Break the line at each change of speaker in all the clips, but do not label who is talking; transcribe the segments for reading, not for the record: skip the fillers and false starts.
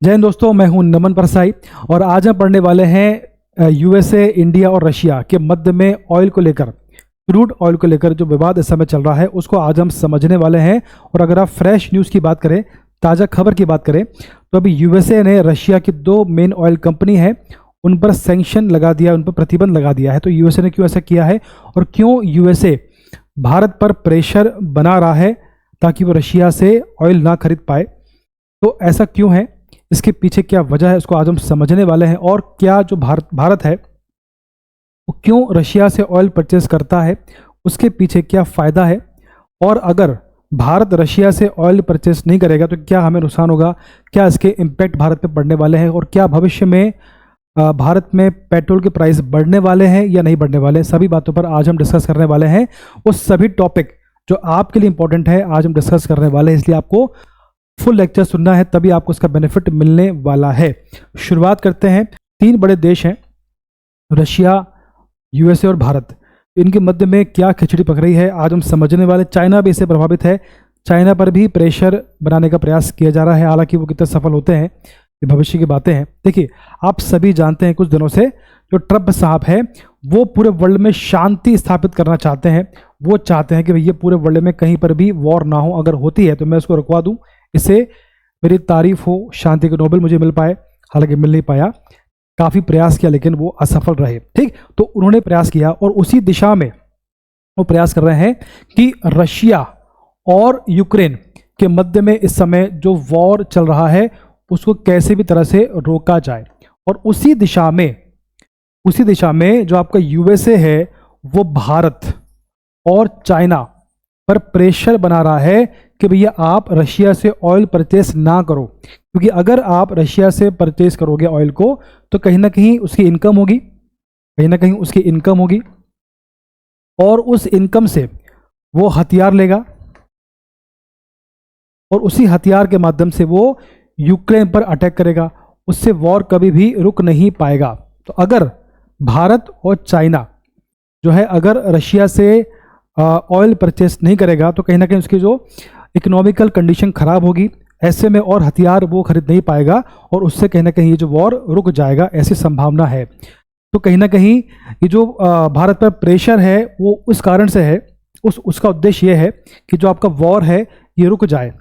जय हिंद दोस्तों, मैं हूं नमन परसाई और आज हम पढ़ने वाले हैं यूएसए, इंडिया और रशिया के मध्य में ऑयल को लेकर, क्रूड ऑयल को लेकर जो विवाद इस समय चल रहा है उसको आज हम समझने वाले हैं। और अगर आप फ्रेश न्यूज़ की बात करें, ताज़ा खबर की बात करें, तो अभी यूएसए ने रशिया की दो मेन ऑयल कंपनी है उन पर सैंक्शन लगा दिया, उन पर प्रतिबंध लगा दिया है। तो यूएसए ने क्यों ऐसा किया है और क्यों यूएसए भारत पर प्रेशर बना रहा है ताकि वो रशिया से ऑयल ना खरीद पाए, तो ऐसा क्यों है, इसके पीछे क्या वजह है, उसको आज हम समझने वाले हैं। और क्या जो भारत है वो क्यों रशिया से ऑयल परचेज करता है, उसके पीछे क्या फ़ायदा है, और अगर भारत रशिया से ऑयल परचेज नहीं करेगा तो क्या हमें नुकसान होगा, क्या इसके इम्पैक्ट भारत पे पड़ने वाले हैं, और क्या भविष्य में भारत में पेट्रोल के प्राइस बढ़ने वाले हैं या नहीं बढ़ने वाले हैं, सभी बातों पर आज हम डिस्कस करने वाले हैं। वो सभी टॉपिक जो आपके लिए इंपॉर्टेंट है आज हम डिस्कस करने वाले हैं, इसलिए आपको फुल लेक्चर सुनना है, तभी आपको इसका बेनिफिट मिलने वाला है। शुरुआत करते हैं। तीन बड़े देश हैं, रशिया, यूएसए और भारत। इनके मध्य में क्या खिचड़ी पक रही है आज हम समझने वाले। चाइना भी इससे प्रभावित है, चाइना पर भी प्रेशर बनाने का प्रयास किया जा रहा है, हालांकि वो कितने सफल होते हैं ये भविष्य की बातें हैं। देखिए, आप सभी जानते हैं कुछ दिनों से जो ट्रंप साहब है वो पूरे वर्ल्ड में शांति स्थापित करना चाहते हैं। वो चाहते हैं कि भैया पूरे वर्ल्ड में कहीं पर भी वॉर ना हो, अगर होती है तो मैं उसको रुकवा दूं, इससे मेरी तारीफ हो, शांति का नोबेल मुझे मिल पाए। हालांकि मिल नहीं पाया, काफ़ी प्रयास किया लेकिन वो असफल रहे। ठीक, तो उन्होंने प्रयास किया और उसी दिशा में वो प्रयास कर रहे हैं कि रशिया और यूक्रेन के मध्य में इस समय जो वॉर चल रहा है उसको कैसे भी तरह से रोका जाए। और उसी दिशा में जो आपका यूएसए है वो भारत और चाइना पर प्रेशर बना रहा है कि भैया आप रशिया से ऑयल परचेस ना करो, क्योंकि अगर आप रशिया से परचेस करोगे ऑयल को तो कहीं ना कहीं उसकी इनकम होगी, और उस इनकम से वो हथियार लेगा और उसी हथियार के माध्यम से वो यूक्रेन पर अटैक करेगा, उससे वॉर कभी भी रुक नहीं पाएगा। तो अगर भारत और चाइना जो है अगर रशिया से ऑयल परचेस नहीं करेगा तो कहीं ना कहीं उसकी जो इकोनॉमिकल कंडीशन खराब होगी, ऐसे में और हथियार वो खरीद नहीं पाएगा और उससे कहीं ना कहीं ये जो वॉर रुक जाएगा, ऐसी संभावना है। तो कहीं ना कहीं ये जो भारत पर प्रेशर है वो उस कारण से है, उसका उद्देश्य ये है कि जो आपका वॉर है ये रुक जाए,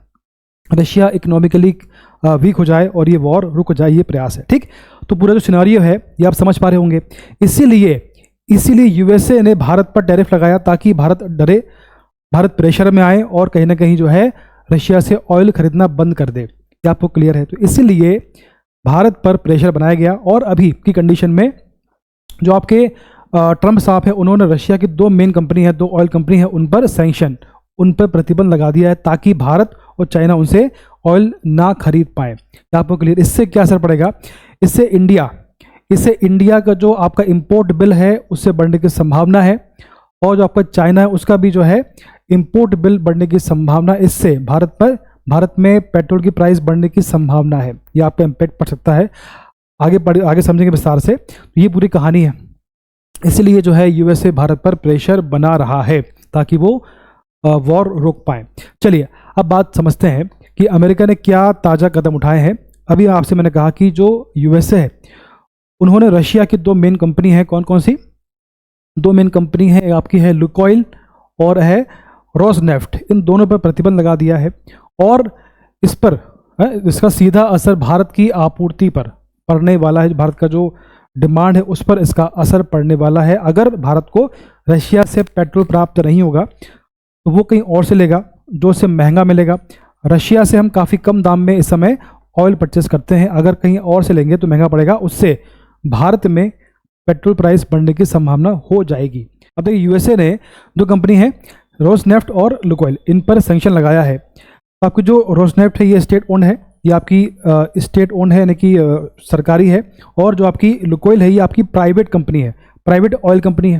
रशिया इकोनॉमिकली वीक हो जाए और ये वॉर रुक जाए, ये प्रयास है। ठीक, तो पूरा जो सिनेरियो है ये आप समझ पा रहे होंगे। इसीलिए यूएसए ने भारत पर टैरिफ लगाया ताकि भारत डरे, भारत प्रेशर में आए और कहीं ना कहीं जो है रशिया से ऑयल खरीदना बंद कर दे। ये आपको क्लियर है? तो इसीलिए भारत पर प्रेशर बनाया गया और अभी की कंडीशन में जो आपके ट्रंप साहब है उन्होंने रशिया की दो मेन कंपनी है, दो ऑयल कंपनी है, उन पर सैंक्शन, उन पर प्रतिबंध लगा दिया है ताकि भारत और चाइना उनसे ऑयल ना खरीद पाए। आपको क्लियर? इससे क्या असर पड़ेगा? इससे इंडिया का जो आपका इंपोर्ट बिल है उससे बढ़ने की संभावना है, और जो आपका चाइना है उसका भी जो है इंपोर्ट बिल बढ़ने की संभावना, इससे भारत में पेट्रोल की प्राइस बढ़ने की संभावना है। ये आपका इम्पैक्ट पड़ सकता है, आगे समझेंगे विस्तार से। तो ये पूरी कहानी है, इसलिए जो है यूएसए भारत पर प्रेशर बना रहा है ताकि वो वॉर रोक पाए। चलिए अब बात समझते हैं कि अमेरिका ने क्या ताज़ा कदम उठाए हैं। अभी आपसे मैंने कहा कि जो यूएसए है उन्होंने रशिया की दो मेन कंपनी है, कौन कौन सी दो मेन कंपनी है आपकी, है लुकोइल और है रोसनेफ्ट, इन दोनों पर प्रतिबंध लगा दिया है और इसका सीधा असर भारत की आपूर्ति पर पड़ने वाला है। भारत का जो डिमांड है उस पर इसका असर पड़ने वाला है। अगर भारत को रशिया से पेट्रोल प्राप्त नहीं होगा तो वो कहीं और से लेगा जो उससे महंगा मिलेगा। रशिया से हम काफ़ी कम दाम में इस समय ऑयल परचेस करते हैं, अगर कहीं और से लेंगे तो महंगा पड़ेगा, उससे भारत में पेट्रोल प्राइस बढ़ने की संभावना हो जाएगी। अब देखिए, यूएसए ने जो कंपनी है रोसनेफ्ट और लुकोइल, इन पर सैंक्शन लगाया है। आपकी जो रोसनेफ्ट है ये स्टेट ओन्ड है, ये आपकी स्टेट ओन्ड है, यानी कि सरकारी है, और जो आपकी लुकोइल है ये आपकी प्राइवेट कंपनी है, प्राइवेट ऑयल कंपनी है।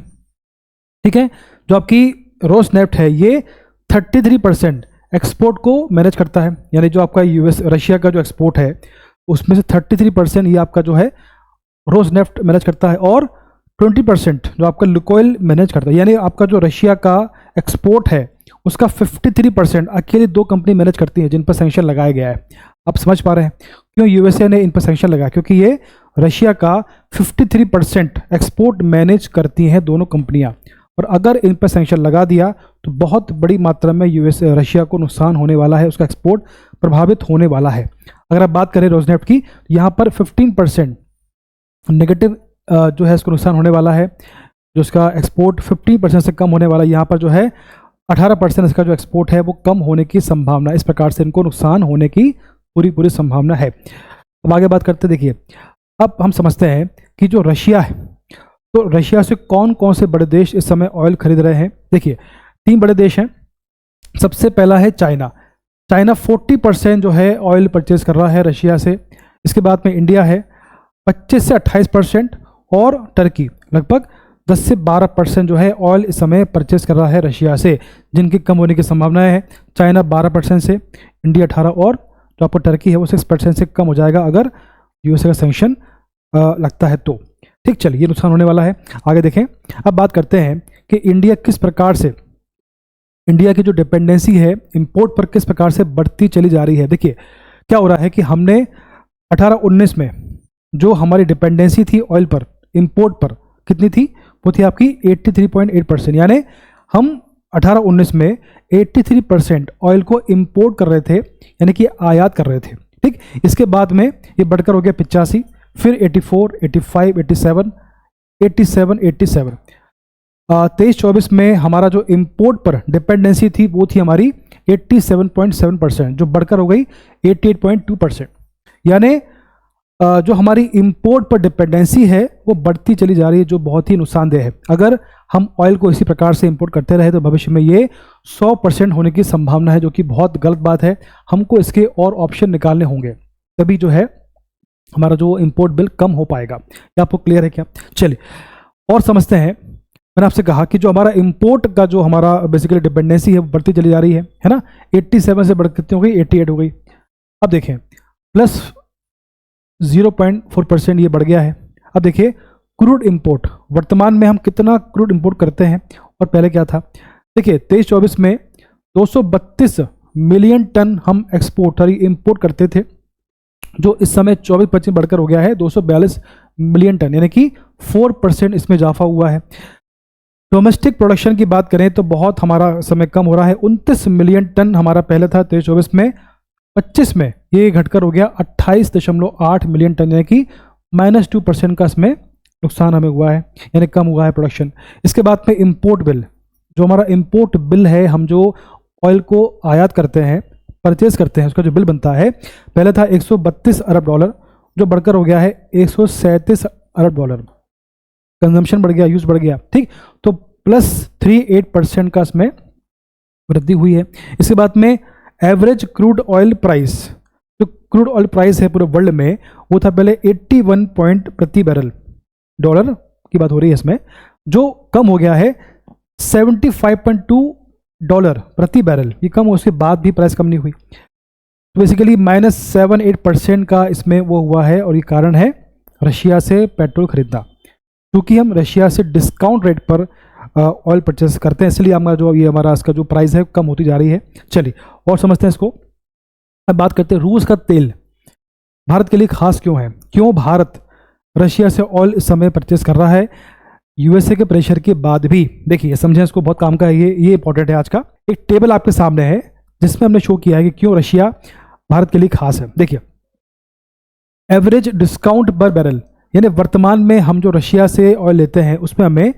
ठीक है, जो आपकी रोसनेफ्ट है ये 33% एक्सपोर्ट को मैनेज करता है, यानी जो आपका रशिया का जो एक्सपोर्ट है उसमें से 33% ये आपका जो है रोसनेफ्ट मैनेज करता है, और 20% जो आपका लुकोइल मैनेज करता है। यानी आपका जो रशिया का एक्सपोर्ट है उसका 53% अकेली दो कंपनी मैनेज करती हैं जिन पर सैंक्शन लगाया गया है। आप समझ पा रहे हैं क्यों यूएसए ने इन पर सैंक्शन लगाया? क्योंकि ये रशिया का 53% एक्सपोर्ट मैनेज करती हैं दोनों कंपनियां, और अगर इन पर सैंक्शन लगा दिया तो बहुत बड़ी मात्रा में यूएसए रशिया को नुकसान होने वाला है, उसका एक्सपोर्ट प्रभावित होने वाला है। अगर आप बात करें रोजनेफ्ट की, यहाँ पर 15% नेगेटिव जो है इसको नुकसान होने वाला है, जो इसका एक्सपोर्ट 15% से कम होने वाला है। यहाँ पर जो है 18% इसका जो एक्सपोर्ट है वो कम होने की संभावना, इस प्रकार से इनको नुकसान होने की पूरी संभावना है। अब आगे बात करते, देखिए अब हम समझते हैं कि जो रशिया है, तो रशिया से कौन कौन से बड़े देश इस समय ऑयल खरीद रहे हैं? देखिए 3 बड़े देश हैं। सबसे पहला है चाइना। चाइना 40% जो है ऑयल परचेज कर रहा है रशिया से। इसके बाद में इंडिया है 25 से 28%, और टर्की लगभग 10 से 12% जो है ऑयल इस समय परचेज कर रहा है रशिया से, जिनकी कम होने की संभावनाएं है। चाइना 12% से, इंडिया 18%, और जो आपको टर्की है वो 6% से कम हो जाएगा अगर यूएसए का सैंक्शन लगता है तो। ठीक, चलिए ये नुकसान होने वाला है। आगे देखें, अब बात करते हैं कि इंडिया किस प्रकार से, इंडिया की जो डिपेंडेंसी है इंपोर्ट पर किस प्रकार से बढ़ती चली जा रही है। देखिए क्या हो रहा है कि हमने 18-19 में जो हमारी डिपेंडेंसी थी ऑयल पर, इंपोर्ट पर कितनी थी? वो थी आपकी 83.8%, यानी हम 18-19 में 83% ऑयल को इंपोर्ट कर रहे थे, यानी कि आयात कर रहे थे। ठीक, इसके बाद में ये बढ़कर हो गया 85, फिर 84, 85, 87, 87। 23-24 में हमारा जो इंपोर्ट पर डिपेंडेंसी थी वो थी हमारी 87.7%, जो बढ़कर हो गई 88.2%। यानी जो हमारी इंपोर्ट पर डिपेंडेंसी है वो बढ़ती चली जा रही है, जो बहुत ही नुकसानदेह है। अगर हम ऑयल को इसी प्रकार से इंपोर्ट करते रहे तो भविष्य में ये 100% होने की संभावना है, जो कि बहुत गलत बात है। हमको इसके और ऑप्शन निकालने होंगे, तभी जो है हमारा जो इंपोर्ट बिल कम हो पाएगा। ये आपको क्लियर है क्या? चलिए और समझते हैं। मैंने आपसे कहा कि जो हमारा इंपोर्ट का जो हमारा बेसिकली डिपेंडेंसी है वो बढ़ती चली जा रही है ना। 87 से बढ़ कितनी हो गई? 88 हो गई। अब देखें प्लस 0.4% ये बढ़ गया है। अब देखिए क्रूड इंपोर्ट, वर्तमान में हम कितना क्रूड इंपोर्ट करते हैं और पहले क्या था? देखिए 23-24 में 232 मिलियन टन हम एक्सपोर्ट और इंपोर्ट करते थे, जो इस समय 24-25 बढ़कर हो गया है 242 मिलियन टन, यानी कि 4% इसमें इजाफा हुआ है। डोमेस्टिक प्रोडक्शन की बात करें तो बहुत हमारा समय कम हो रहा है। 29 मिलियन टन हमारा पहले था 23-24 में, 25 में ये घटकर हो गया 28.8 मिलियन टन, यानी कि -2% का इसमें नुकसान हमें हुआ है, यानी कम हुआ है प्रोडक्शन। इसके बाद में इंपोर्ट बिल, जो हमारा इंपोर्ट बिल है, हम जो ऑयल को आयात करते हैं, परचेज करते हैं, उसका जो बिल बनता है पहले था $132 अरब, जो बढ़कर हो गया है $137 अरब। कंजम्पशन बढ़ गया, यूज बढ़ गया। ठीक, तो +38% का इसमें वृद्धि हुई है। इसके बाद में एवरेज क्रूड ऑयल प्राइस, जो क्रूड ऑयल प्राइस है पूरे वर्ल्ड में, वो था पहले 81 पॉइंट प्रति बैरल, डॉलर की बात हो रही है इसमें, जो कम हो गया है $75.2 प्रति बैरल। ये कम, उसके बाद भी प्राइस कम नहीं हुई, तो बेसिकली -7-8% का इसमें वो हुआ है। और ये कारण है रशिया से पेट्रोल खरीदना, क्योंकि हम रशिया से डिस्काउंट रेट पर ऑयल परचेस करते हैं, इसलिए हमारा जो ये हमारा इसका जो प्राइस है कम होती जा रही है। चलिए और समझते हैं इसको। अब बात करते हैं रूस का तेल भारत के लिए खास क्यों है, क्यों भारत रशिया से ऑयल इस समय परचेस कर रहा है यूएसए के प्रेशर के बाद भी। देखिए समझें इसको, बहुत काम का है ये इंपॉर्टेंट है आज का। एक टेबल आपके सामने है जिसमें हमने शो किया है कि क्यों रशिया भारत के लिए खास है। देखिए एवरेज डिस्काउंट पर बैरल, यानी वर्तमान में हम जो रशिया से ऑयल लेते हैं उसमें हमें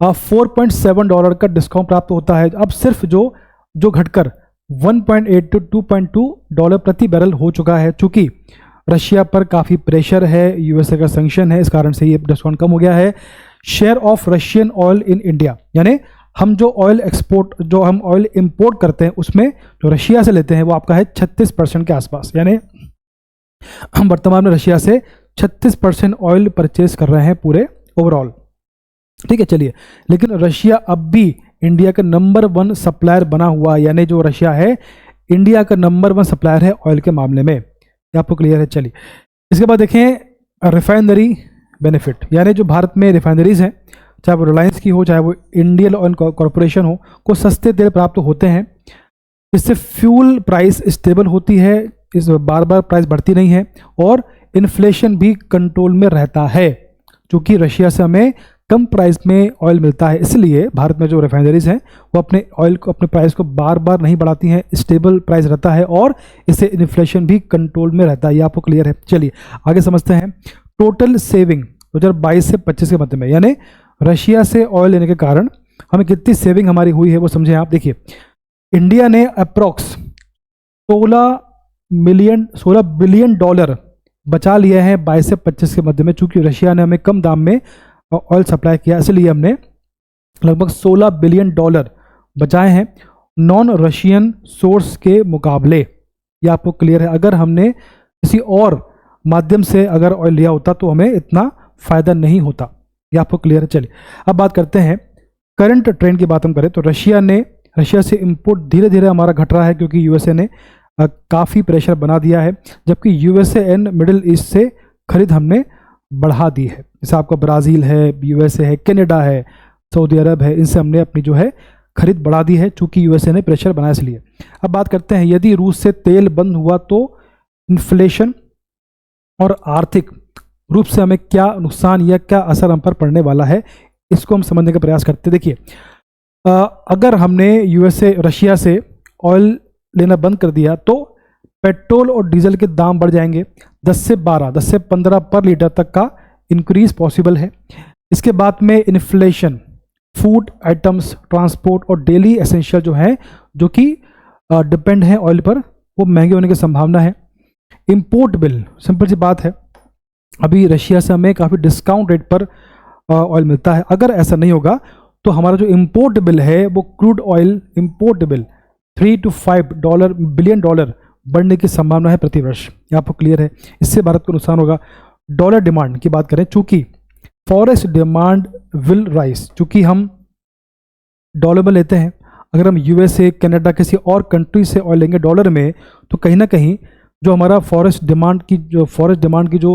$4.7 का डिस्काउंट प्राप्त होता है। अब सिर्फ जो घटकर 1.8 to $2.2 प्रति बैरल हो चुका है, चूंकि रशिया पर काफ़ी प्रेशर है, यूएसए का सैंक्शन है, इस कारण से ये डिस्काउंट कम हो गया है। Share of Russian oil in India, यानी हम जो ऑयल एक्सपोर्ट, जो हम ऑयल इंपोर्ट करते हैं उसमें जो रशिया से लेते हैं वो आपका है 36% के आसपास, यानी हम वर्तमान में रशिया से 36% ऑयल परचेज कर रहे हैं पूरे ओवरऑल। ठीक है, चलिए, लेकिन रशिया अब भी इंडिया का नंबर 1 सप्लायर बना हुआ, यानी जो रशिया है इंडिया का नंबर 1 सप्लायर है ऑयल के मामले में। ये आपको क्लियर है? चलिए इसके बाद देखें रिफाइनरी बेनिफिट, यानी जो भारत में रिफाइनरीज हैं, चाहे वो रिलायंस की हो, चाहे वो इंडियन ऑयल कॉरपोरेशन हो, को सस्ते तेल प्राप्त होते हैं। इससे फ्यूल प्राइस स्टेबल होती है, इस बार बार प्राइस बढ़ती नहीं है और इन्फ्लेशन भी कंट्रोल में रहता है। क्योंकि रशिया से हमें कम प्राइस में ऑयल मिलता है, इसलिए भारत में जो रिफाइनरीज हैं वो अपने ऑयल को, अपने प्राइस को बार बार नहीं बढ़ाती हैं, स्टेबल प्राइस रहता है और इससे इन्फ्लेशन भी कंट्रोल में रहता है। ये आपको क्लियर है। चलिए आगे समझते हैं। टोटल सेविंग 2022 से 25 के मध्य में, यानी रशिया से ऑयल लेने के कारण हमें कितनी सेविंग हमारी हुई है वो समझें आप। देखिए इंडिया ने अप्रॉक्स 16 बिलियन डॉलर बचा लिया है 22 से 25 के मध्य में। चूंकि रशिया ने हमें कम दाम में ऑयल सप्लाई किया, इसलिए हमने लगभग 16 बिलियन डॉलर बचाए हैं नॉन रशियन सोर्स के मुकाबले। ये आपको क्लियर है। अगर हमने किसी और माध्यम से अगर ऑयल लिया होता तो हमें इतना फायदा नहीं होता। ये आपको क्लियर है। चलिए अब बात करते हैं करंट ट्रेंड की बात हम करें तो रशिया से इंपोर्ट धीरे धीरे हमारा घट रहा है, क्योंकि यूएसए ने काफ़ी प्रेशर बना दिया है, जबकि यूएसए एंड मिडिल ईस्ट से खरीद हमने बढ़ा दी है। जैसे आपका ब्राज़ील है, यूएसए है, कनाडा है, सऊदी अरब है, इनसे हमने अपनी जो है खरीद बढ़ा दी है, चूँकि यूएसए ने प्रेशर बनाया इसलिए। अब बात करते हैं यदि रूस से तेल बंद हुआ तो इन्फ्लेशन और आर्थिक रूप से हमें क्या नुकसान या क्या असर हम पर पड़ने वाला है, इसको हम समझने का प्रयास करते हैं। देखिए अगर हमने रशिया से ऑयल लेना बंद कर दिया तो पेट्रोल और डीजल के दाम बढ़ जाएंगे, 10 से 15 पर लीटर तक का इंक्रीज पॉसिबल है। इसके बाद में इन्फ्लेशन, फूड आइटम्स, ट्रांसपोर्ट और डेली एसेंशियल जो है, जो कि डिपेंड है ऑयल पर, वो महंगे होने की संभावना है। इंपोर्ट बिल, सिंपल सी बात है, अभी रशिया से हमें काफ़ी डिस्काउंट रेट पर ऑयल मिलता है। अगर ऐसा नहीं होगा तो हमारा जो इंपोर्ट बिल है वो crude oil import bill 3 to 5 billion dollar बढ़ने की संभावना है प्रति वर्ष। ये आपको क्लियर है। इससे भारत को नुकसान होगा। डॉलर डिमांड की बात करें, चूंकि फॉरेस्ट डिमांड विल राइज, चूंकि हम डॉलर में लेते हैं, अगर हम यूएसए, कनाडा, किसी और कंट्री से ऑयल लेंगे डॉलर में, तो कहीं ना कहीं जो हमारा फॉरेस्ट डिमांड की जो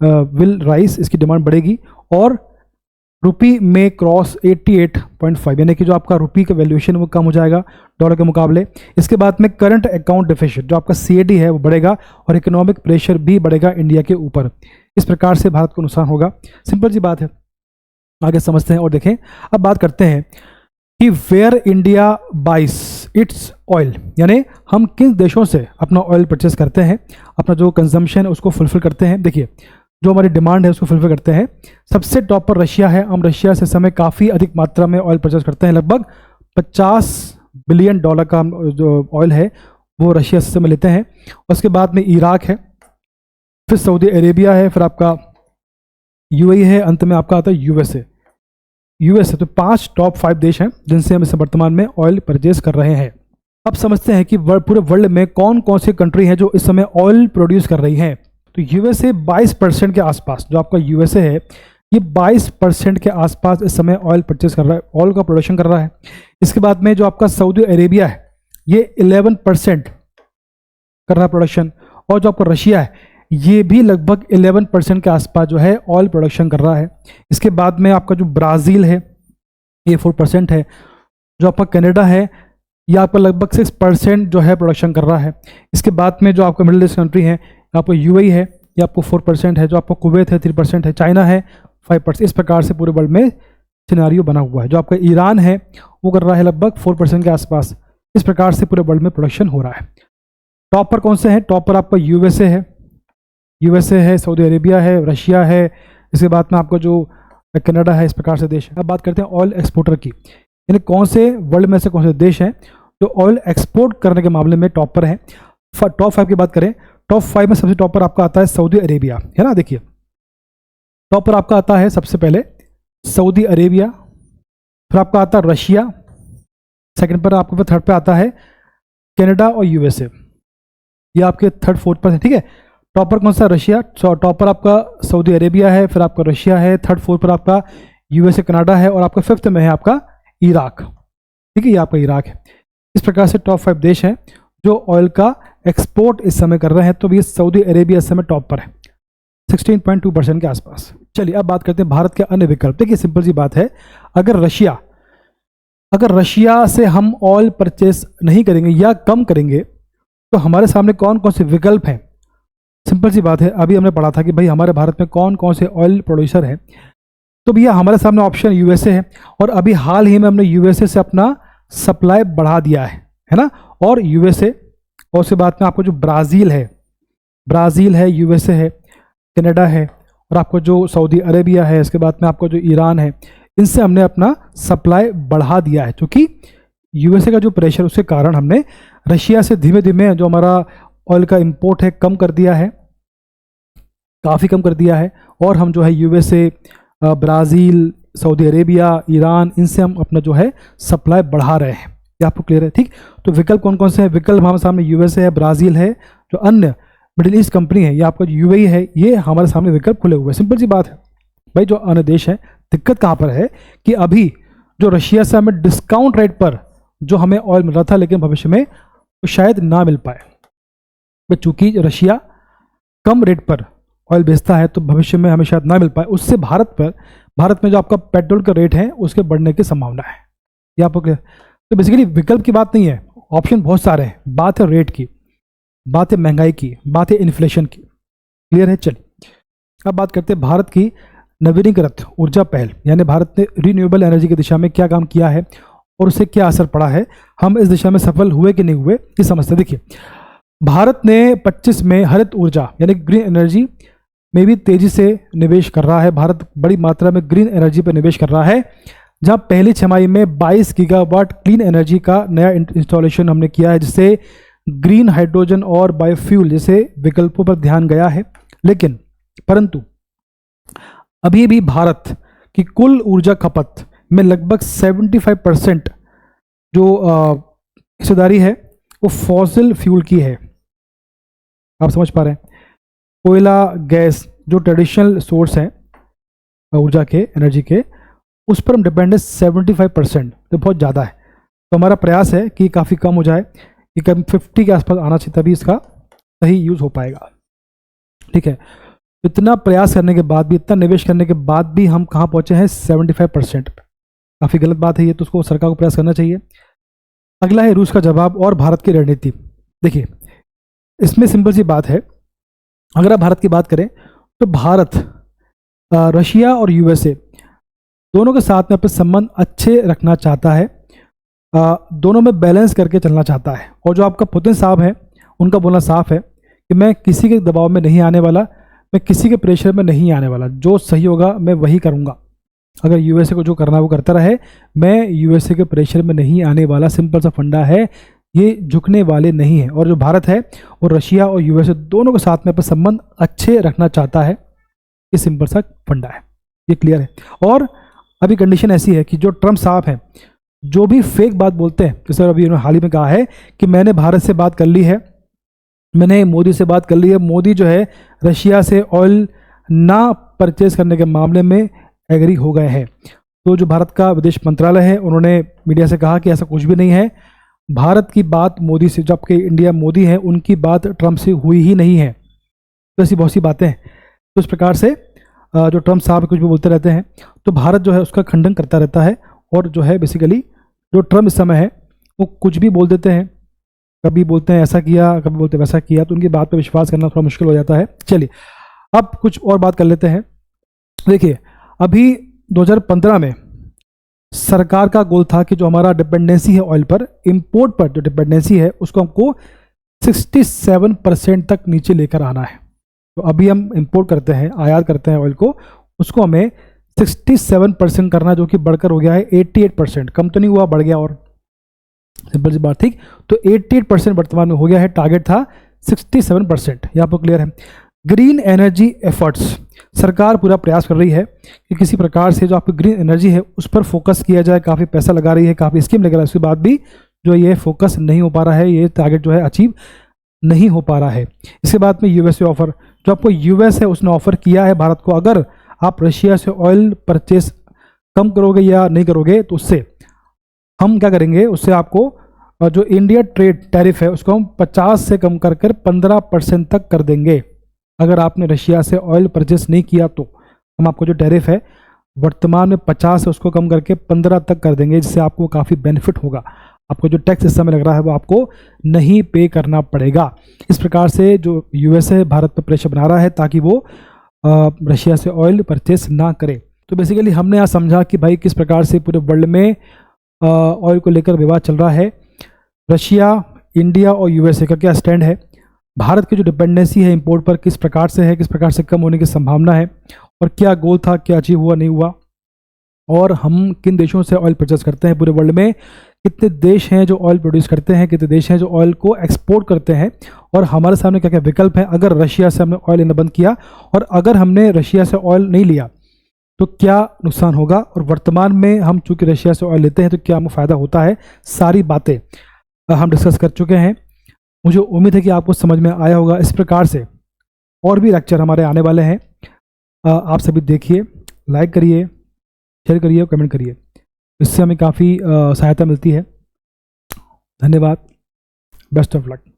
विल राइज, इसकी डिमांड बढ़ेगी और रुपी में क्रॉस 88.5, यानी कि जो आपका रुपी का वैल्यूएशन वो कम हो जाएगा डॉलर के मुकाबले। इसके बाद में करंट अकाउंट डेफिसिट, जो आपका CAD है वो बढ़ेगा और इकोनॉमिक प्रेशर भी बढ़ेगा इंडिया के ऊपर। इस प्रकार से भारत को नुकसान होगा। सिंपल सी बात है। आगे समझते हैं और देखें। अब बात करते हैं कि वेयर इंडिया बाइस इट्स ऑयल, यानी हम किन देशों से अपना ऑयल परचेस करते हैं, अपना जो कंजम्पशन है उसको फुलफिल करते हैं। देखिए जो हमारी डिमांड है उसको फुलफिल करते हैं। सबसे टॉप पर रशिया है। हम रशिया से समय काफ़ी अधिक मात्रा में ऑयल परचेस करते हैं, लगभग 50 बिलियन डॉलर का जो ऑयल है वो रशिया से समय लेते हैं। उसके बाद में इराक है, फिर सऊदी अरेबिया है, फिर आपका UAE है, अंत में आपका आता है यूएसए। तो 5 टॉप 5 देश हैं जिनसे हम इस वर्तमान में ऑयल परचेस कर रहे हैं। अब समझते हैं कि पूरे वर्ल्ड में कौन कौन सी कंट्री हैं जो इस समय ऑयल प्रोड्यूस कर रही हैं। तो यूएसए 22% के आसपास, जो आपका यूएसए है ये 22% के आसपास इस समय ऑयल परचेस कर रहा है, ऑयल का प्रोडक्शन कर रहा है। इसके बाद में जो आपका सऊदी अरेबिया है ये 11% कर रहा है प्रोडक्शन, और जो आपका रशिया है ये भी लगभग 11% के आसपास जो है ऑयल प्रोडक्शन कर रहा है। इसके बाद में आपका जो ब्राज़ील है ये 4% है। जो आपका कनाडा है ये आपका लगभग 6% जो है प्रोडक्शन कर रहा है। इसके बाद में जो आपका मिडिल ईस्ट कंट्री है, आपको UAE है, ये आपको 4% है। जो आपको कुवैत है 3% है, चाइना है 5%। इस प्रकार से पूरे वर्ल्ड में सिनारियो बना हुआ है। जो आपका ईरान है वो कर रहा है लगभग 4% के आसपास। इस प्रकार से पूरे वर्ल्ड में प्रोडक्शन हो रहा है। टॉप पर कौन से हैं? टॉप पर आपका यूएसए है, सऊदी अरेबिया है, रशिया है, इसके बाद में आपका जो कनाडा है, इस प्रकार से देश है। अब बात करते हैं ऑयल एक्सपोर्टर की, यानी कौन से वर्ल्ड में से कौन से देश हैं जो ऑयल एक्सपोर्ट करने के मामले में टॉप पर हैं। टॉप 5 की बात करें, टॉप 5 में सबसे टॉप पर आपका आता है सऊदी अरेबिया, है ना। देखिए टॉप पर आपका आता है सबसे पहले सऊदी अरेबिया, फिर आपका आता है रशिया, सेकंड पर आपके थर्ड पे आता है कनाडा और यूएसए। ये आपके थर्ड फोर्थ पर है, ठीक है। टॉप पर कौन सा? रशिया। टॉप पर आपका सऊदी अरेबिया है, फिर आपका रशिया है, थर्ड फोर्थ पर आपका यूएसए कनाडा है, और आपका फिफ्थ में है आपका इराक, ठीक है। ये आपका इराक है। इस प्रकार से टॉप 5 देश हैं जो ऑयल का एक्सपोर्ट इस समय कर रहे हैं। तो ये सऊदी अरेबिया इस समय टॉप पर है 16.2% के आसपास। चलिए अब बात करते हैं भारत के अन्य विकल्प। देखिए सिंपल सी बात है, अगर रशिया से हम ऑयल परचेस नहीं करेंगे या कम करेंगे तो हमारे सामने कौन कौन से विकल्प हैं? सिंपल सी बात है, अभी हमने पढ़ा था कि भाई हमारे भारत में कौन कौन से ऑयल प्रोड्यूसर हैं। तो भैया हमारे सामने ऑप्शन यूएसए है, और अभी हाल ही में हमने यूएसए से अपना सप्लाई बढ़ा दिया है ना। और यूएसए और उसके बाद में आपको जो ब्राज़ील है, यूएसए है, कनाडा है, और आपको जो सऊदी अरेबिया है, इसके बाद में आपको जो ईरान है, इनसे हमने अपना सप्लाई बढ़ा दिया है। क्योंकि यूएसए का जो प्रेशर, उसके कारण हमने रशिया से धीमे धीमे जो हमारा ऑयल का इंपोर्ट है कम कर दिया है, काफ़ी कम कर दिया है। और हम जो है USA, Brazil, Saudi Arabia, Iran, इनसे हम अपना जो है सप्लाई बढ़ा रहे हैं। ये आपको क्लियर है? ठीक। तो विकल्प कौन कौन से हैं? विकल्प हमारे सामने यूएसए है, ब्राज़ील है, जो अन्य मिडिल ईस्ट कंपनी है, या आपका यूएई है, ये हमारे सामने विकल्प खुले हुए हैं। सिंपल सी बात है भाई, जो अन्य देश है, दिक्कत कहाँ पर है कि अभी जो रशिया से हमें डिस्काउंट रेट पर जो हमें ऑयल मिल रहा था, लेकिन भविष्य में तो शायद ना मिल पाए। चूंकि रशिया कम रेट पर ऑयल बेचता है, तो भविष्य में हमें शायद ना मिल पाए। उससे भारत में जो आपका पेट्रोल का रेट है, उसके बढ़ने की संभावना है। ये आपको क्लियर? तो बेसिकली विकल्प की बात नहीं है, ऑप्शन बहुत सारे हैं। बात है रेट की, बात है महंगाई की, बात है इन्फ्लेशन की। क्लियर है? चलिए अब बात करते हैं भारत की नवीनीकृत ऊर्जा पहल, यानी भारत ने रिन्यूएबल एनर्जी की दिशा में क्या काम किया है और उससे क्या असर पड़ा है, हम इस दिशा में सफल हुए कि नहीं हुए, ये समझते। देखिए, भारत ने 25 में हरित ऊर्जा यानी ग्रीन एनर्जी में भी तेजी से निवेश कर रहा है। भारत बड़ी मात्रा में ग्रीन एनर्जी पर निवेश कर रहा है, जहां पहली छमाही में 22 गीगावाट क्लीन एनर्जी का नया इंस्टॉलेशन हमने किया है, जिससे ग्रीन हाइड्रोजन और बायोफ्यूल जैसे विकल्पों पर ध्यान गया है। लेकिन परंतु अभी भी भारत की कुल ऊर्जा खपत में लगभग 75% जो हिस्सेदारी है वो फॉसिल फ्यूल की है। आप समझ पा रहे हैं? कोयला, गैस जो ट्रेडिशनल सोर्स हैं ऊर्जा के, एनर्जी के, उस पर हम डिपेंड है 75%, तो बहुत ज़्यादा है। तो हमारा प्रयास है कि काफ़ी कम हो जाए, कि कम 50 के आसपास आना चाहिए, तभी इसका सही यूज़ हो पाएगा। ठीक है, इतना प्रयास करने के बाद भी, इतना निवेश करने के बाद भी हम कहाँ पहुँचे हैं? 75%। काफ़ी गलत बात है ये, तो उसको सरकार को प्रयास करना चाहिए। अगला है रूस का जवाब और भारत की रणनीति। देखिए, इसमें सिंपल सी बात है, अगर आप भारत की बात करें तो भारत रशिया और यूएसए दोनों के साथ में अपने संबंध अच्छे रखना चाहता है, दोनों में बैलेंस करके चलना चाहता है। और जो आपका पुतिन साहब हैं, उनका बोलना साफ है कि मैं किसी के दबाव में नहीं आने वाला, मैं किसी के प्रेशर में नहीं आने वाला, जो सही होगा मैं वही करूँगा। अगर यूएसए को जो करना है वो करता रहे, मैं यूएसए के प्रेशर में नहीं आने वाला। सिंपल सा फंडा है, ये झुकने वाले नहीं है। और जो भारत है वो रशिया और यूएसए दोनों के साथ में अपने संबंध अच्छे रखना चाहता है। ये सिंपल सा फंडा है, ये क्लियर है। और अभी कंडीशन ऐसी है कि जो ट्रम्प साहब हैं, जो भी फेक बात बोलते हैं, जैसे अभी उन्होंने हाल ही में कहा है कि मैंने भारत से बात कर ली है, मैंने मोदी से बात कर ली है, मोदी जो है रशिया से ऑयल ना परचेज करने के मामले में एग्री हो गए हैं। तो जो भारत का विदेश मंत्रालय है, उन्होंने मीडिया से कहा कि ऐसा कुछ भी नहीं है। भारत की बात मोदी से, जबकि इंडिया मोदी है, उनकी बात ट्रम्प से हुई ही नहीं है। तो ऐसी बहुत सी बातें हैं। तो इस प्रकार से जो ट्रम्प साहब कुछ भी बोलते रहते हैं, तो भारत जो है उसका खंडन करता रहता है। और जो है बेसिकली जो ट्रम्प इस समय है वो कुछ भी बोल देते हैं, कभी बोलते हैं ऐसा किया, कभी बोलते हैं वैसा किया, तो उनकी बात पर विश्वास करना थोड़ा मुश्किल हो जाता है। चलिए अब कुछ और बात कर लेते हैं। देखिए, अभी 2015 में सरकार का गोल था कि जो हमारा डिपेंडेंसी है ऑयल पर, इंपोर्ट पर जो डिपेंडेंसी है, उसको हमको 67% तक नीचे लेकर आना है। तो अभी हम इंपोर्ट करते हैं, आयात करते हैं ऑयल को, उसको हमें 67% करना, जो कि बढ़कर हो गया है 88%। कम तो नहीं हुआ, बढ़ गया। और सिंपल सी बात, ठीक। तो 88% वर्तमान में हो गया है, टारगेट था 67%। ये आपको क्लियर है? ग्रीन एनर्जी एफर्ट्स, सरकार पूरा प्रयास कर रही है कि किसी प्रकार से जो आपकी ग्रीन एनर्जी है उस पर फोकस किया जाए। काफ़ी पैसा लगा रही है, काफ़ी स्कीम लगा रही है, उसके बाद भी जो ये फोकस नहीं हो पा रहा है, ये टारगेट जो है अचीव नहीं हो पा रहा है। इसके बाद में यूएसए ऑफर, जो आपको यूएस है उसने ऑफर किया है भारत को, अगर आप रशिया से ऑयल परचेस कम करोगे या नहीं करोगे, तो उससे हम क्या करेंगे, उससे आपको जो इंडिया ट्रेड टैरिफ है उसको हम 50 से कम कर 15% तक कर देंगे। अगर आपने रशिया से ऑयल परचेस नहीं किया तो हम आपको जो टैरिफ है वर्तमान में 50 है उसको कम करके 15 तक कर देंगे, जिससे आपको काफ़ी बेनिफिट होगा। आपको जो टैक्स इस समय लग रहा है वो आपको नहीं पे करना पड़ेगा। इस प्रकार से जो यूएसए भारत पर प्रेशर बना रहा है ताकि वो रशिया से ऑयल परचेस ना करे। तो बेसिकली हमने यहाँ समझा कि भाई किस प्रकार से पूरे वर्ल्ड में ऑयल को लेकर विवाद चल रहा है, रशिया, इंडिया और यूएसए का क्या स्टैंड है, भारत की जो डिपेंडेंसी है इंपोर्ट पर किस प्रकार से है, किस प्रकार से कम होने की संभावना है, और क्या गोल था, क्या अचीव हुआ नहीं हुआ, और हम किन देशों से ऑयल परचेस करते हैं, पूरे वर्ल्ड में कितने देश हैं जो ऑयल प्रोड्यूस करते हैं, कितने देश हैं जो ऑयल को एक्सपोर्ट करते हैं, और हमारे सामने क्या क्या विकल्प हैं अगर रशिया से हमने ऑयल लेना बंद किया, और अगर हमने रशिया से ऑयल नहीं लिया तो क्या नुकसान होगा, और वर्तमान में हम चूंकि रशिया से ऑयल लेते हैं तो क्या हमें फ़ायदा होता है। सारी बातें हम डिस्कस कर चुके हैं। मुझे उम्मीद है कि आपको समझ में आया होगा। इस प्रकार से और भी लेक्चर हमारे आने वाले हैं, आप सभी देखिए, लाइक करिए, शेयर करिए और कमेंट करिए, इससे हमें काफ़ी सहायता मिलती है। धन्यवाद, बेस्ट ऑफ लक।